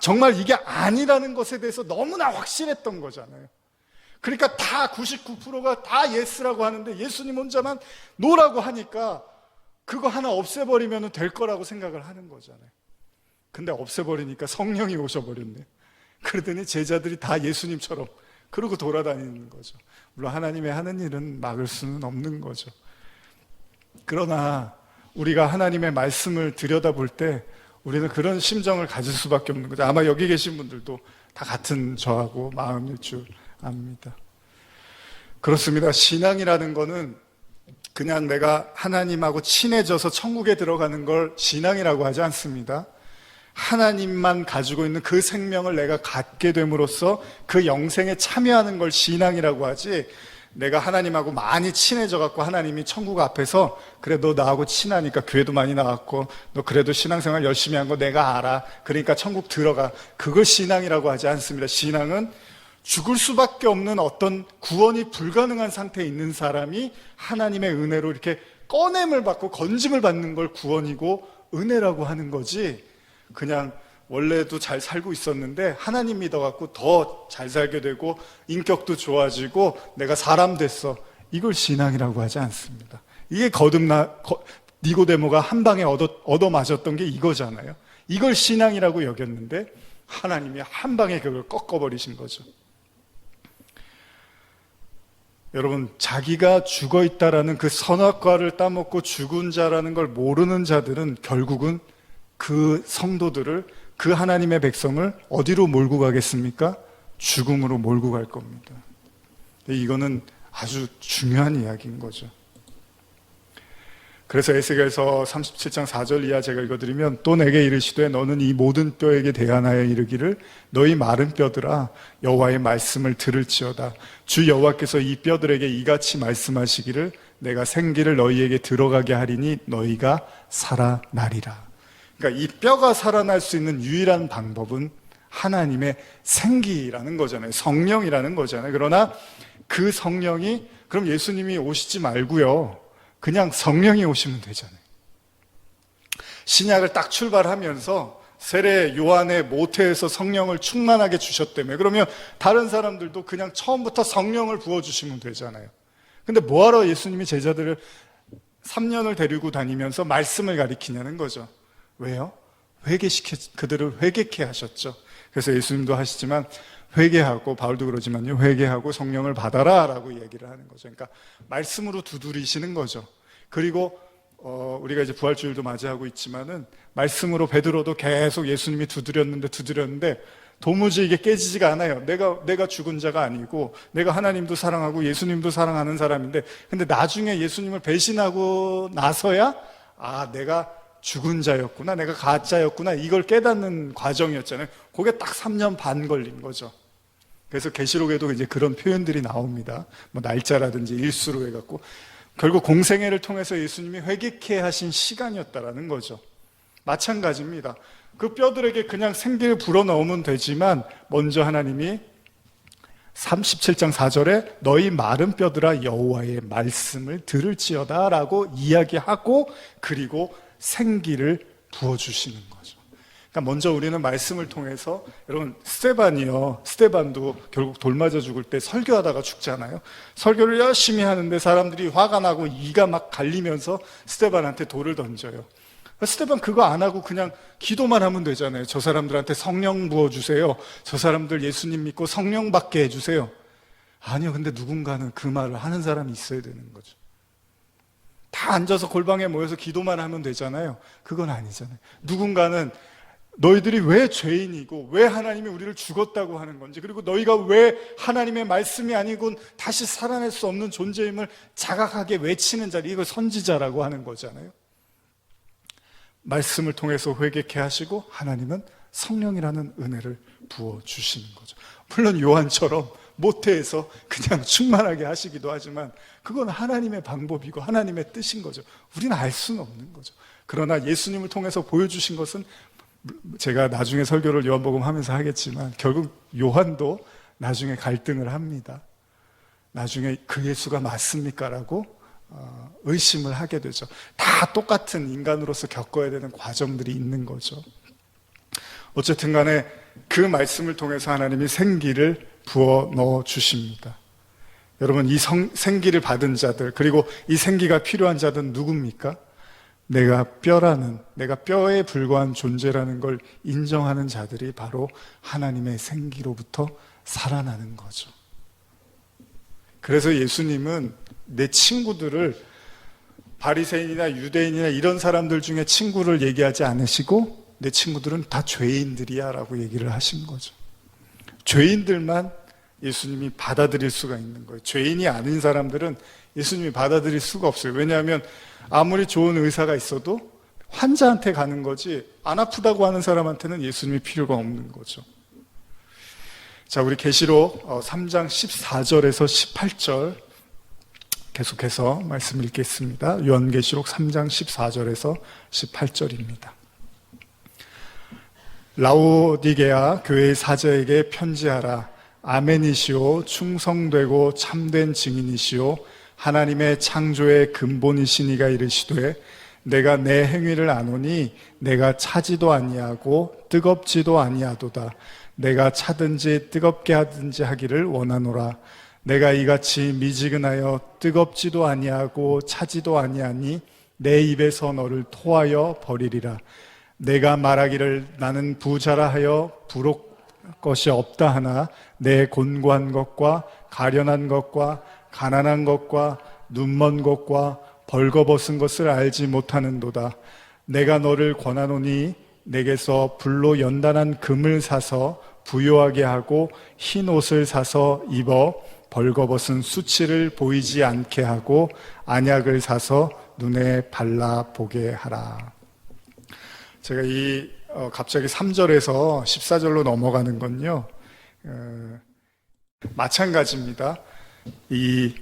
A: 정말 이게 아니라는 것에 대해서 너무나 확실했던 거잖아요. 그러니까 다 99%가 다 예스라고 하는데 예수님 혼자만 노라고 하니까 그거 하나 없애버리면 될 거라고 생각을 하는 거잖아요. 근데 없애버리니까 성령이 오셔버렸네. 그러더니 제자들이 다 예수님처럼 그러고 돌아다니는 거죠. 물론 하나님의 하는 일은 막을 수는 없는 거죠. 그러나 우리가 하나님의 말씀을 들여다볼 때 우리는 그런 심정을 가질 수밖에 없는 거죠. 아마 여기 계신 분들도 다 같은 저하고 마음일 줄 압니다. 그렇습니다. 신앙이라는 거는 그냥 내가 하나님하고 친해져서 천국에 들어가는 걸 신앙이라고 하지 않습니다. 하나님만 가지고 있는 그 생명을 내가 갖게 됨으로써 그 영생에 참여하는 걸 신앙이라고 하지, 내가 하나님하고 많이 친해져 갖고 하나님이 천국 앞에서 그래 너 나하고 친하니까 교회도 많이 나왔고 너 그래도 신앙생활 열심히 한 거 내가 알아 그러니까 천국 들어가, 그걸 신앙이라고 하지 않습니다. 신앙은 죽을 수밖에 없는 어떤 구원이 불가능한 상태에 있는 사람이 하나님의 은혜로 이렇게 꺼냄을 받고 건짐을 받는 걸 구원이고 은혜라고 하는 거지, 그냥 원래도 잘 살고 있었는데 하나님 믿어갖고 더 잘 살게 되고 인격도 좋아지고 내가 사람 됐어, 이걸 신앙이라고 하지 않습니다. 이게 니고데모가 한 방에 얻어 맞았던 게 이거잖아요. 이걸 신앙이라고 여겼는데 하나님이 한 방에 그걸 꺾어버리신 거죠. 여러분, 자기가 죽어 있다라는 그 선악과를 따먹고 죽은 자라는 걸 모르는 자들은 결국은 그 성도들을, 그 하나님의 백성을 어디로 몰고 가겠습니까? 죽음으로 몰고 갈 겁니다. 이거는 아주 중요한 이야기인 거죠. 그래서 에스겔서 37장 4절 이하 제가 읽어드리면, 또 내게 이르시되 너는 이 모든 뼈에게 대하여 이르기를 너희 마른 뼈들아 여호와의 말씀을 들을지어다. 주 여호와께서 이 뼈들에게 이같이 말씀하시기를 내가 생기를 너희에게 들어가게 하리니 너희가 살아나리라. 그러니까 이 뼈가 살아날 수 있는 유일한 방법은 하나님의 생기라는 거잖아요. 성령이라는 거잖아요. 그러나 그 성령이, 그럼 예수님이 오시지 말고요, 그냥 성령이 오시면 되잖아요. 신약을 딱 출발하면서 세례 요한의 모태에서 성령을 충만하게 주셨다며, 그러면 다른 사람들도 그냥 처음부터 성령을 부어주시면 되잖아요. 근데 뭐하러 예수님이 제자들을 3년을 데리고 다니면서 말씀을 가리키냐는 거죠. 왜요? 그들을 회개케 하셨죠. 그래서 예수님도 하시지만 회개하고, 바울도 그러지만요, 회개하고 성령을 받아라 라고 얘기를 하는 거죠. 그러니까 말씀으로 두드리시는 거죠. 그리고 우리가 이제 부활주일도 맞이하고 있지만은 말씀으로 베드로도 계속 예수님이 두드렸는데 도무지 이게 깨지지가 않아요. 내가 죽은 자가 아니고 내가 하나님도 사랑하고 예수님도 사랑하는 사람인데, 근데 나중에 예수님을 배신하고 나서야 내가 죽은 자였구나, 내가 가짜였구나, 이걸 깨닫는 과정이었잖아요. 그게 딱 3년 반 걸린 거죠. 그래서 계시록에도 이제 그런 표현들이 나옵니다. 날짜라든지 일수로 해갖고 결국 공생애를 통해서 예수님이 회개케 하신 시간이었다라는 거죠. 마찬가지입니다. 그 뼈들에게 그냥 생기를 불어넣으면 되지만 먼저 하나님이 37장 4절에 너희 마른 뼈들아 여호와의 말씀을 들을지어다 라고 이야기하고, 그리고 생기를 부어주시는 거죠. 그러니까 먼저 우리는 말씀을 통해서, 여러분 스데반도 결국 돌 맞아 죽을 때 설교하다가 죽잖아요. 설교를 열심히 하는데 사람들이 화가 나고 이가 막 갈리면서 스데반한테 돌을 던져요. 스데반 그거 안 하고 그냥 기도만 하면 되잖아요. 저 사람들한테 성령 부어주세요, 저 사람들 예수님 믿고 성령 받게 해주세요. 아니요, 근데 누군가는 그 말을 하는 사람이 있어야 되는 거죠. 다 앉아서 골방에 모여서 기도만 하면 되잖아요. 그건 아니잖아요. 누군가는 너희들이 왜 죄인이고 왜 하나님이 우리를 죽었다고 하는 건지, 그리고 너희가 왜 하나님의 말씀이 아니군 다시 살아날 수 없는 존재임을 자각하게 외치는 자리, 이걸 선지자라고 하는 거잖아요. 말씀을 통해서 회개케 하시고 하나님은 성령이라는 은혜를 부어주시는 거죠. 물론 요한처럼 모태에서 그냥 충만하게 하시기도 하지만 그건 하나님의 방법이고 하나님의 뜻인 거죠. 우리는 알 수는 없는 거죠. 그러나 예수님을 통해서 보여주신 것은, 제가 나중에 설교를 요한복음 하면서 하겠지만 결국 요한도 나중에 갈등을 합니다. 나중에 그 예수가 맞습니까? 라고 의심을 하게 되죠. 다 똑같은 인간으로서 겪어야 되는 과정들이 있는 거죠. 어쨌든 간에 그 말씀을 통해서 하나님이 생기를 부어 넣어 주십니다. 여러분, 이 생기를 받은 자들, 그리고 이 생기가 필요한 자들은 누굽니까? 내가 뼈라는, 내가 뼈에 불과한 존재라는 걸 인정하는 자들이 바로 하나님의 생기로부터 살아나는 거죠. 그래서 예수님은 내 친구들을 바리새인이나 유대인이나 이런 사람들 중에 친구를 얘기하지 않으시고 내 친구들은 다 죄인들이야 라고 얘기를 하신 거죠. 죄인들만 예수님이 받아들일 수가 있는 거예요. 죄인이 아닌 사람들은 예수님이 받아들일 수가 없어요. 왜냐하면 아무리 좋은 의사가 있어도 환자한테 가는 거지 안 아프다고 하는 사람한테는 예수님이 필요가 없는 거죠. 자, 우리 계시록 3장 14절에서 18절 계속해서 말씀 읽겠습니다. 요한계시록 3장 14절에서 18절입니다. 라오디게아 교회의 사자에게 편지하라. 아멘이시오, 충성되고 참된 증인이시오, 하나님의 창조의 근본이시니가 이르시되 내가 내 행위를 아노니 내가 차지도 아니하고 뜨겁지도 아니하도다. 내가 차든지 뜨겁게 하든지 하기를 원하노라. 내가 이같이 미지근하여 뜨겁지도 아니하고 차지도 아니하니 내 입에서 너를 토하여 버리리라. 내가 말하기를 나는 부자라 하여 부록 것이 없다 하나 내 곤고한 것과 가련한 것과 가난한 것과 눈먼 것과 벌거벗은 것을 알지 못하는도다. 내가 너를 권하노니 내게서 불로 연단한 금을 사서 부요하게 하고 흰 옷을 사서 입어 벌거벗은 수치를 보이지 않게 하고 안약을 사서 눈에 발라보게 하라. 제가 갑자기 3절에서 14절로 넘어가는 건요, 마찬가지입니다. 이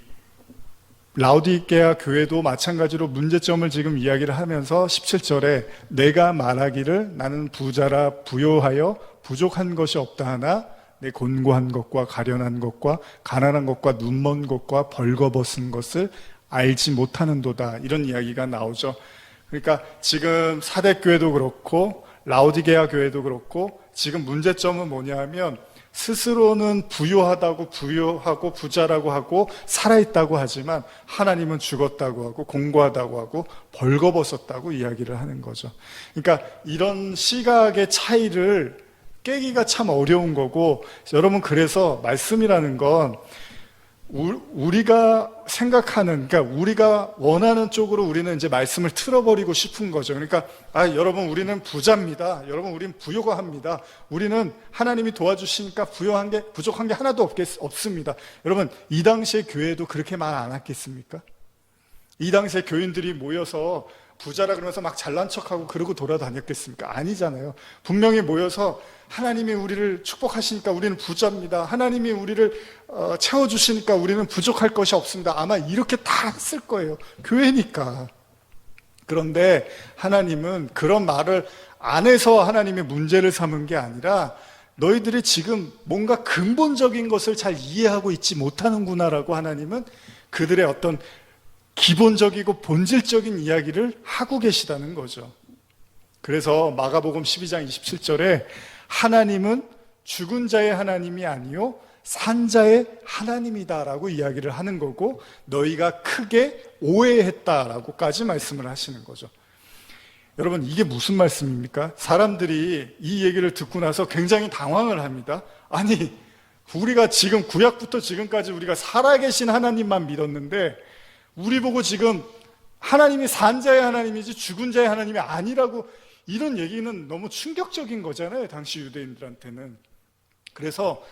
A: 라오디게아 교회도 마찬가지로 문제점을 지금 이야기를 하면서 17절에 내가 말하기를 나는 부자라 부요하여 부족한 것이 없다 하나 내 곤고한 것과 가련한 것과 가난한 것과 눈먼 것과 벌거벗은 것을 알지 못하는도다, 이런 이야기가 나오죠. 그러니까 지금 사대교회도 그렇고 라오디게아 교회도 그렇고 지금 문제점은 뭐냐면 스스로는 부유하다고 부유하고 부자라고 하고 살아있다고 하지만 하나님은 죽었다고 하고 공고하다고 하고 벌거벗었다고 이야기를 하는 거죠. 그러니까 이런 시각의 차이를 깨기가 참 어려운 거고, 여러분, 그래서 말씀이라는 건 우리가 생각하는, 그러니까 우리가 원하는 쪽으로 우리는 이제 말씀을 틀어버리고 싶은 거죠. 그러니까 여러분, 우리는 부자입니다. 여러분, 우리는 부요가 합니다. 우리는 하나님이 도와주시니까 부족한 게 하나도 없습니다. 여러분, 이 당시에 교회도 그렇게 말 안 했겠습니까? 이 당시에 교인들이 모여서 부자라 그러면서 막 잘난 척하고 그러고 돌아다녔겠습니까? 아니잖아요. 분명히 모여서 하나님이 우리를 축복하시니까 우리는 부자입니다. 하나님이 우리를 채워주시니까 우리는 부족할 것이 없습니다. 아마 이렇게 다 했을 거예요. 교회니까. 그런데 하나님은 그런 말을 안 해서 하나님의 문제를 삼은 게 아니라 너희들이 지금 뭔가 근본적인 것을 잘 이해하고 있지 못하는구나라고 하나님은 그들의 어떤 기본적이고 본질적인 이야기를 하고 계시다는 거죠. 그래서 마가복음 12장 27절에 하나님은 죽은 자의 하나님이 아니요 산 자의 하나님이다라고 이야기를 하는 거고, 너희가 크게 오해했다라고까지 말씀을 하시는 거죠. 여러분, 이게 무슨 말씀입니까? 사람들이 이 얘기를 듣고 나서 굉장히 당황을 합니다. 아니, 우리가 지금 구약부터 지금까지 우리가 살아계신 하나님만 믿었는데 우리 보고 지금 하나님이 산 자의 하나님이지 죽은 자의 하나님이 아니라고, 이런 얘기는 너무 충격적인 거잖아요, 당시 유대인들한테는. 그래서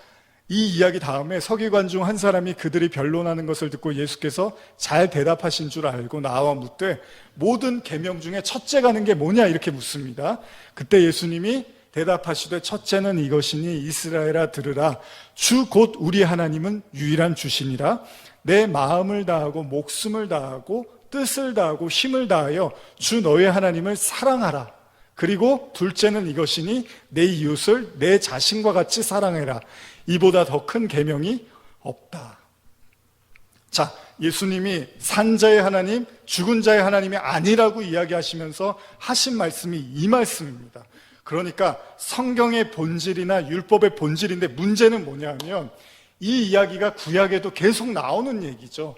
A: 이 이야기 다음에 서기관 중 한 사람이 그들이 변론하는 것을 듣고 예수께서 잘 대답하신 줄 알고 나와 묻되 모든 계명 중에 첫째 가는 게 뭐냐 이렇게 묻습니다. 그때 예수님이 대답하시되 첫째는 이것이니 이스라엘아 들으라. 주 곧 우리 하나님은 유일한 주시니라. 내 마음을 다하고 목숨을 다하고 뜻을 다하고 힘을 다하여 주 너의 하나님을 사랑하라. 그리고 둘째는 이것이니 내 이웃을 내 자신과 같이 사랑해라. 이보다 더 큰 계명이 없다. 자, 예수님이 산자의 하나님, 죽은 자의 하나님이 아니라고 이야기하시면서 하신 말씀이 이 말씀입니다. 그러니까 성경의 본질이나 율법의 본질인데, 문제는 뭐냐면 이 이야기가 구약에도 계속 나오는 얘기죠.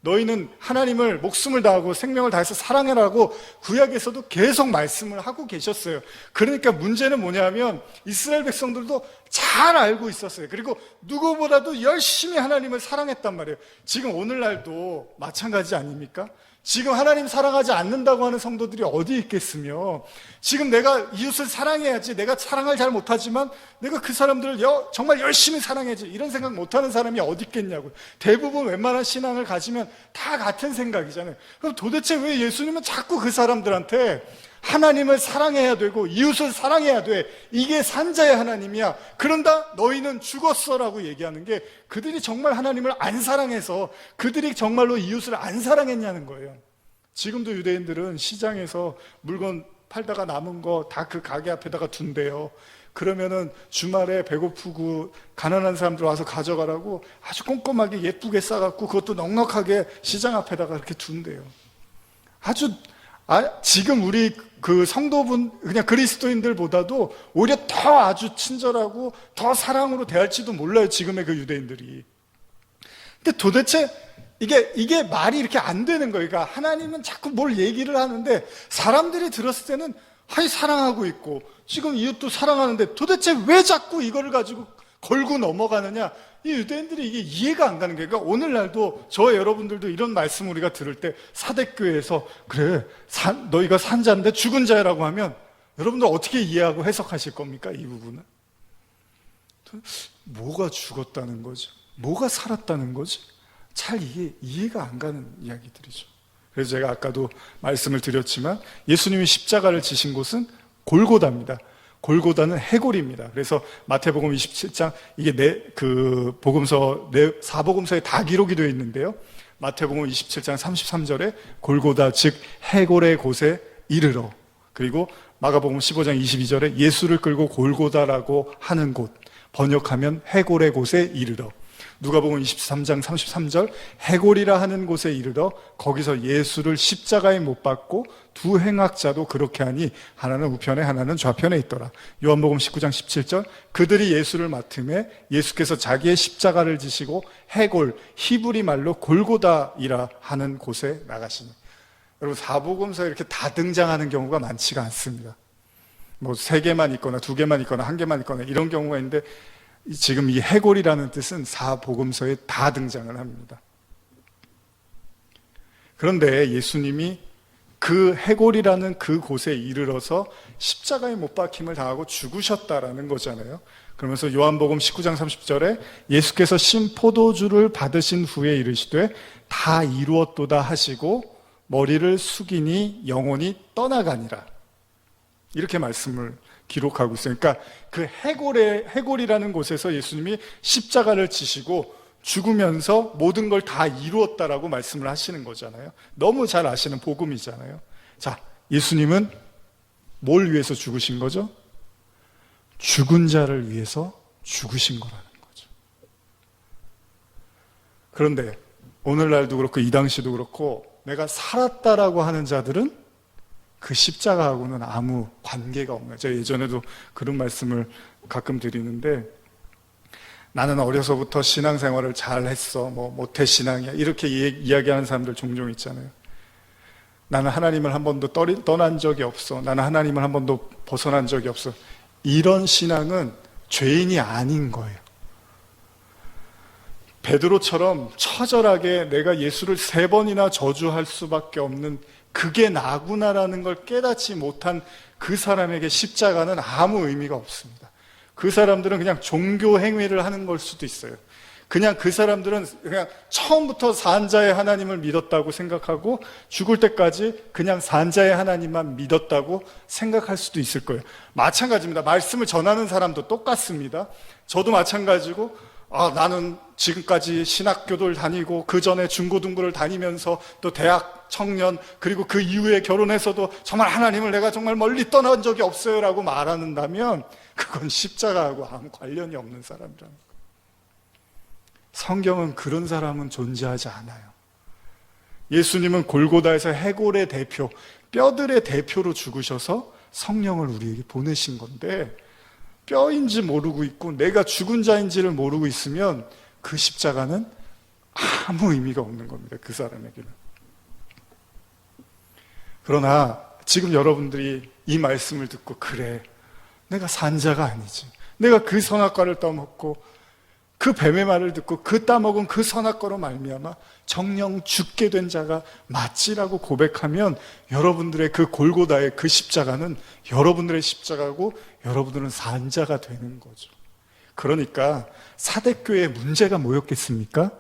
A: 너희는 하나님을 목숨을 다하고 생명을 다해서 사랑해라고 구약에서도 계속 말씀을 하고 계셨어요. 그러니까 문제는 뭐냐면 이스라엘 백성들도 잘 알고 있었어요. 그리고 누구보다도 열심히 하나님을 사랑했단 말이에요. 지금 오늘날도 마찬가지 아닙니까? 지금 하나님 사랑하지 않는다고 하는 성도들이 어디 있겠으며, 지금 내가 이웃을 사랑해야지, 내가 사랑을 잘 못하지만 내가 그 사람들을 정말 열심히 사랑해야지, 이런 생각 못하는 사람이 어디 있겠냐고요. 대부분 웬만한 신앙을 가지면 다 같은 생각이잖아요. 그럼 도대체 왜 예수님은 자꾸 그 사람들한테 하나님을 사랑해야 되고 이웃을 사랑해야 돼, 이게 산자의 하나님이야, 그런다 너희는 죽었어라고 얘기하는 게, 그들이 정말 하나님을 안 사랑해서 그들이 정말로 이웃을 안 사랑했냐는 거예요. 지금도 유대인들은 시장에서 물건 팔다가 남은 거 다 그 가게 앞에다가 둔대요. 그러면은 주말에 배고프고 가난한 사람들 와서 가져가라고 아주 꼼꼼하게 예쁘게 싸갖고 그것도 넉넉하게 시장 앞에다가 이렇게 둔대요. 지금 우리 그 성도분, 그냥 그리스도인들보다도 오히려 더 아주 친절하고 더 사랑으로 대할지도 몰라요, 지금의 그 유대인들이. 근데 도대체 이게 말이 이렇게 안 되는 거예요. 그러니까 하나님은 자꾸 뭘 얘기를 하는데 사람들이 들었을 때는 사랑하고 있고 지금 이웃도 사랑하는데 도대체 왜 자꾸 이거를 가지고 걸고 넘어가느냐, 이 유대인들이 이게 이해가 안 가는 거예요. 그러니까 오늘날도 저 여러분들도 이런 말씀 우리가 들을 때 사대교회에서 그래 너희가 산자인데 죽은 자라고 하면 여러분들 어떻게 이해하고 해석하실 겁니까? 이 부분은 뭐가 죽었다는 거죠? 뭐가 살았다는 거지? 잘 이해가 안 가는 이야기들이죠. 그래서 제가 아까도 말씀을 드렸지만 예수님이 십자가를 지신 곳은 골고다입니다. 골고다는 해골입니다. 그래서 마태복음 27장, 이게 사복음서에 다 기록이 되어 있는데요. 마태복음 27장 33절에 골고다, 즉 해골의 곳에 이르러, 그리고 마가복음 15장 22절에 예수를 끌고 골고다라고 하는 곳, 번역하면 해골의 곳에 이르러, 누가복음 23장 33절 해골이라 하는 곳에 이르러 거기서 예수를 십자가에 못 박고 두 행악자도 그렇게 하니 하나는 우편에 하나는 좌편에 있더라. 요한복음 19장 17절 그들이 예수를 맡음에 예수께서 자기의 십자가를 지시고 해골, 히브리 말로 골고다이라 하는 곳에 나가시니. 여러분, 사복음서에 이렇게 다 등장하는 경우가 많지가 않습니다. 뭐 3개만 있거나 2개만 있거나 1개만 있거나 이런 경우가 있는데, 지금 이 해골이라는 뜻은 사복음서에 다 등장을 합니다. 그런데 예수님이 그 해골이라는 그 곳에 이르러서 십자가에 못 박힘을 당하고 죽으셨다라는 거잖아요. 그러면서 요한복음 19장 30절에 예수께서 신 포도주를 받으신 후에 이르시되 다 이루었도다 하시고 머리를 숙이니 영혼이 떠나가니라, 이렇게 말씀을 기록하고 있어요. 그러니까 그 해골이라는 곳에서 예수님이 십자가를 지시고 죽으면서 모든 걸 다 이루었다라고 말씀을 하시는 거잖아요. 너무 잘 아시는 복음이잖아요. 자, 예수님은 뭘 위해서 죽으신 거죠? 죽은 자를 위해서 죽으신 거라는 거죠. 그런데 오늘날도 그렇고 이 당시도 그렇고 내가 살았다라고 하는 자들은 그 십자가하고는 아무 관계가 없는 거예요. 제가 예전에도 그런 말씀을 가끔 드리는데, 나는 어려서부터 신앙생활을 잘 했어, 뭐 모태신앙이야, 이렇게 이야기하는 사람들 종종 있잖아요. 나는 하나님을 한 번도 떠난 적이 없어, 나는 하나님을 한 번도 벗어난 적이 없어. 이런 신앙은 죄인이 아닌 거예요. 베드로처럼 처절하게 내가 예수를 3번이나 저주할 수밖에 없는 그게 나구나라는 걸 깨닫지 못한 그 사람에게 십자가는 아무 의미가 없습니다. 그 사람들은 그냥 종교 행위를 하는 걸 수도 있어요. 그냥 그 사람들은 그냥 처음부터 산자의 하나님을 믿었다고 생각하고 죽을 때까지 그냥 산자의 하나님만 믿었다고 생각할 수도 있을 거예요. 마찬가지입니다. 말씀을 전하는 사람도 똑같습니다. 저도 마찬가지고 나는 지금까지 신학교를 다니고 그 전에 중고등부를 다니면서 또 대학 청년 그리고 그 이후에 결혼해서도 정말 하나님을 내가 정말 멀리 떠난 적이 없어요 라고 말한다면 그건 십자가하고 아무 관련이 없는 사람이라는 거예요. 성경은 그런 사람은 존재하지 않아요. 예수님은 골고다에서 해골의 대표, 뼈들의 대표로 죽으셔서 성령을 우리에게 보내신 건데 뼈인지 모르고 있고 내가 죽은 자인지를 모르고 있으면 그 십자가는 아무 의미가 없는 겁니다. 그 사람에게는. 그러나 지금 여러분들이 이 말씀을 듣고 그래, 내가 산자가 아니지. 내가 그 선악과를 따먹고 그 뱀의 말을 듣고 그 따먹은 그 선악과로 말미암아 정령 죽게 된 자가 맞지라고 고백하면 여러분들의 그 골고다의 그 십자가는 여러분들의 십자가고 여러분들은 산자가 되는 거죠. 그러니까 사대교회의 문제가 뭐였겠습니까?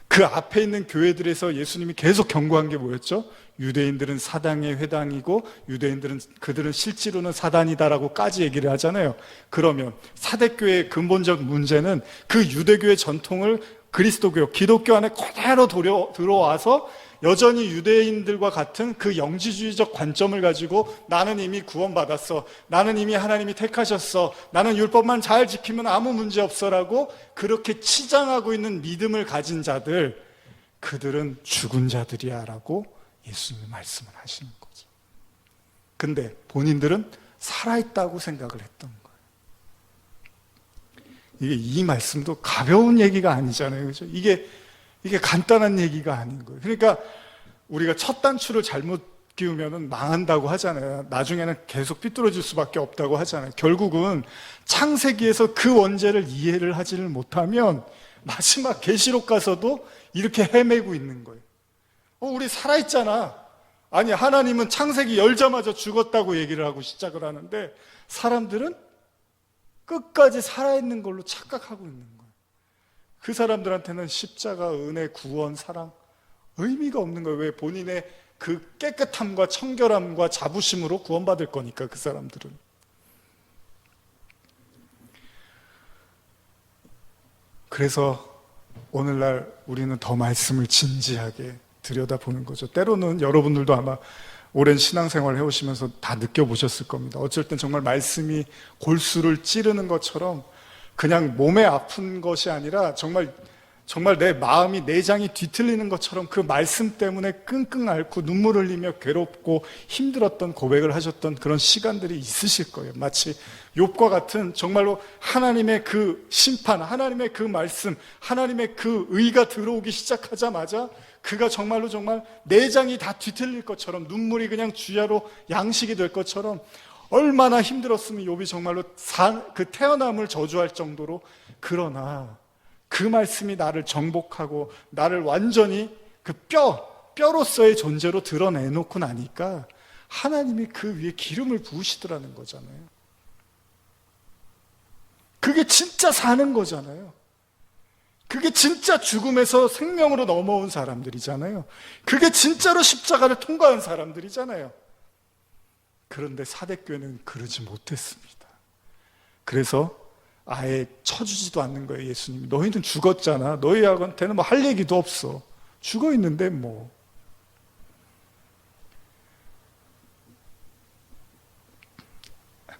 A: 그 앞에 있는 교회들에서 예수님이 계속 경고한 게 뭐였죠? 유대인들은 사당의 회당이고 유대인들은 그들은 실제로는 사단이다라고까지 얘기를 하잖아요. 그러면 사대교회의 근본적 문제는 그 유대교의 전통을 그리스도교, 기독교 안에 그대로 들어와서 여전히 유대인들과 같은 그 영지주의적 관점을 가지고 나는 이미 구원받았어, 나는 이미 하나님이 택하셨어, 나는 율법만 잘 지키면 아무 문제 없어라고 그렇게 치장하고 있는 믿음을 가진 자들, 그들은 죽은 자들이야 라고 예수님이 말씀을 하시는 거죠. 근데 본인들은 살아있다고 생각을 했던 거예요. 이 말씀도 가벼운 얘기가 아니잖아요. 그죠? 이게 간단한 얘기가 아닌 거예요. 그러니까 우리가 첫 단추를 잘못 끼우면 망한다고 하잖아요. 나중에는 계속 삐뚤어질 수밖에 없다고 하잖아요. 결국은 창세기에서 그 원죄를 이해를 하지를 못하면 마지막 계시록 가서도 이렇게 헤매고 있는 거예요. 우리 살아있잖아. 아니, 하나님은 창세기 열자마자 죽었다고 얘기를 하고 시작을 하는데 사람들은 끝까지 살아있는 걸로 착각하고 있는 거예요. 그 사람들한테는 십자가, 은혜, 구원, 사랑 의미가 없는 거예요. 왜? 본인의 그 깨끗함과 청결함과 자부심으로 구원받을 거니까 그 사람들은. 그래서 오늘날 우리는 더 말씀을 진지하게 들여다보는 거죠. 때로는 여러분들도 아마 오랜 신앙생활 해오시면서 다 느껴보셨을 겁니다. 어쩔 땐 정말 말씀이 골수를 찌르는 것처럼 그냥 몸에 아픈 것이 아니라 정말 내 마음이 내장이 뒤틀리는 것처럼 그 말씀 때문에 끙끙 앓고 눈물 흘리며 괴롭고 힘들었던 고백을 하셨던 그런 시간들이 있으실 거예요. 마치 욥과 같은 정말로 하나님의 그 심판, 하나님의 그 말씀, 하나님의 그 의가 들어오기 시작하자마자 그가 정말 내장이 다 뒤틀릴 것처럼 눈물이 그냥 주야로 양식이 될 것처럼 얼마나 힘들었으면 욥이 정말로 그 태어남을 저주할 정도로. 그러나 그 말씀이 나를 정복하고 나를 완전히 그 뼈로서의 존재로 드러내놓고 나니까 하나님이 그 위에 기름을 부으시더라는 거잖아요. 그게 진짜 사는 거잖아요. 그게 진짜 죽음에서 생명으로 넘어온 사람들이잖아요. 그게 진짜로 십자가를 통과한 사람들이잖아요. 그런데 사대교회는 그러지 못했습니다. 그래서 아예 쳐주지도 않는 거예요. 예수님이 너희는 죽었잖아. 너희한테는 뭐 할 얘기도 없어. 죽어 있는데 뭐.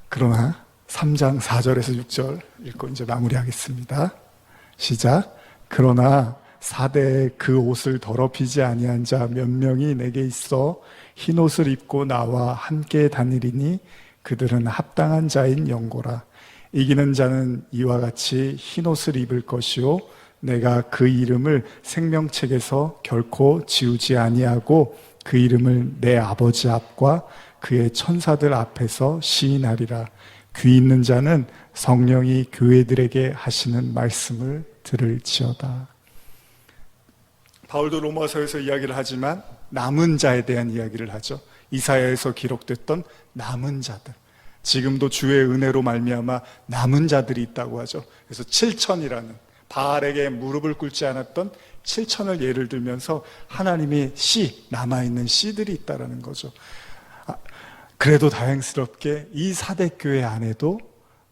A: 그러나 3장 4절에서 6절 읽고 이제 마무리하겠습니다. 시작. 그러나 사대에 그 옷을 더럽히지 아니한 자 몇 명이 내게 있어 흰 옷을 입고 나와 함께 다니리니 그들은 합당한 자인 영고라. 이기는 자는 이와 같이 흰 옷을 입을 것이요 내가 그 이름을 생명책에서 결코 지우지 아니하고 그 이름을 내 아버지 앞과 그의 천사들 앞에서 시인하리라. 귀 있는 자는 성령이 교회들에게 하시는 말씀을 들을지어다. 바울도 로마서에서 이야기를 하지만 남은 자에 대한 이야기를 하죠. 이사야에서 기록됐던 남은 자들, 지금도 주의 은혜로 말미암아 남은 자들이 있다고 하죠. 그래서 7천이라는 바알에게 무릎을 꿇지 않았던 7천을 예를 들면서 하나님의 남아있는 씨들이 있다라는 거죠. 그래도 다행스럽게 이 사대교회 안에도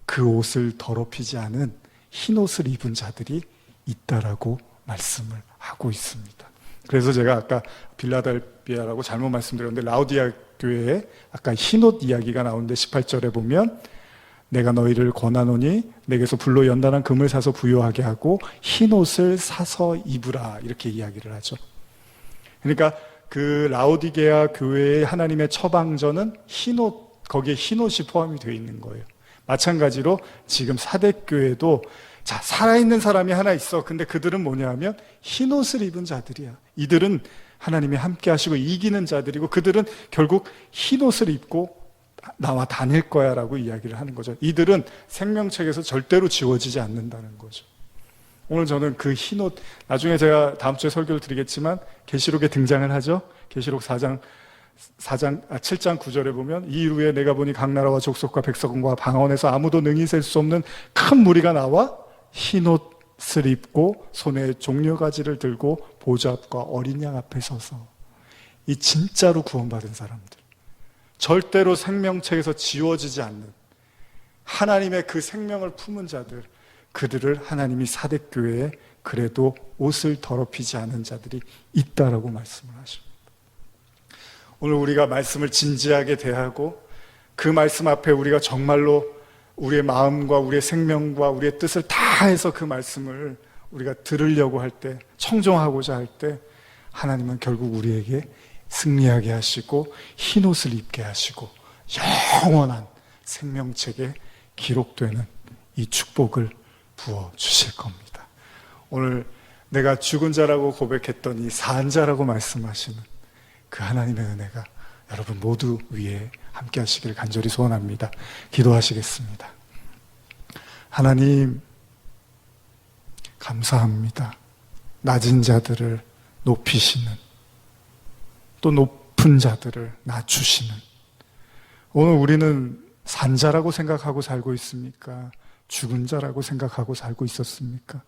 A: 그 옷을 더럽히지 않은 흰 옷을 입은 자들이 있다라고 말씀을 하고 있습니다. 그래서 제가 아까 빌라델비아라고 잘못 말씀드렸는데 라우디아 교회에 아까 흰옷 이야기가 나오는데 18절에 보면 내가 너희를 권하노니 내게서 불로 연단한 금을 사서 부요하게 하고 흰옷을 사서 입으라 이렇게 이야기를 하죠. 그러니까 그 라우디게아 교회의 하나님의 처방전은 흰옷, 거기에 흰옷이 포함이 되어 있는 거예요. 마찬가지로 지금 사대교회도 자, 살아있는 사람이 하나 있어. 근데 그들은 뭐냐 하면 흰옷을 입은 자들이야. 이들은 하나님이 함께 하시고 이기는 자들이고 그들은 결국 흰옷을 입고 나와 다닐 거야 라고 이야기를 하는 거죠. 이들은 생명책에서 절대로 지워지지 않는다는 거죠. 오늘 저는 그 흰옷, 나중에 제가 다음 주에 설교를 드리겠지만 계시록에 등장을 하죠. 계시록 7장 9절에 보면 이 이후에 내가 보니 각 나라와 족속과 백성과 방언에서 아무도 능히 셀 수 없는 큰 무리가 나와 흰옷을 입고 손에 종려가지를 들고 보좌 앞과 어린 양 앞에 서서 이 진짜로 구원받은 사람들, 절대로 생명책에서 지워지지 않는 하나님의 그 생명을 품은 자들, 그들을 하나님이 사대교회에 그래도 옷을 더럽히지 않은 자들이 있다라고 말씀을 하십니다. 오늘 우리가 말씀을 진지하게 대하고 그 말씀 앞에 우리가 정말로 우리의 마음과 우리의 생명과 우리의 뜻을 다해서 그 말씀을 우리가 들으려고 할 때, 청종하고자 할 때 하나님은 결국 우리에게 승리하게 하시고 흰옷을 입게 하시고 영원한 생명책에 기록되는 이 축복을 부어주실 겁니다. 오늘 내가 죽은 자라고 고백했더니 산 자라고 말씀하시는 그 하나님의 은혜가 여러분 모두 위에 함께 하시길 간절히 소원합니다. 기도하시겠습니다. 하나님 감사합니다. 낮은 자들을 높이시는, 또 높은 자들을 낮추시는, 오늘 우리는 산자라고 생각하고 살고 있습니까? 죽은 자라고 생각하고 살고 있었습니까?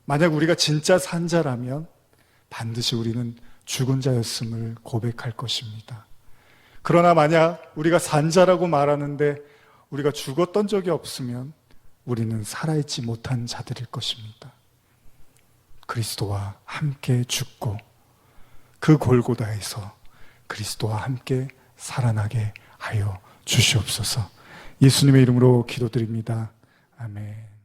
A: 만약 우리가 진짜 산자라면 반드시 우리는 죽은 자였음을 고백할 것입니다. 그러나 만약 우리가 산자라고 말하는데 우리가 죽었던 적이 없으면 우리는 살아있지 못한 자들일 것입니다. 그리스도와 함께 죽고 그 골고다에서 그리스도와 함께 살아나게 하여 주시옵소서. 예수님의 이름으로 기도드립니다. 아멘.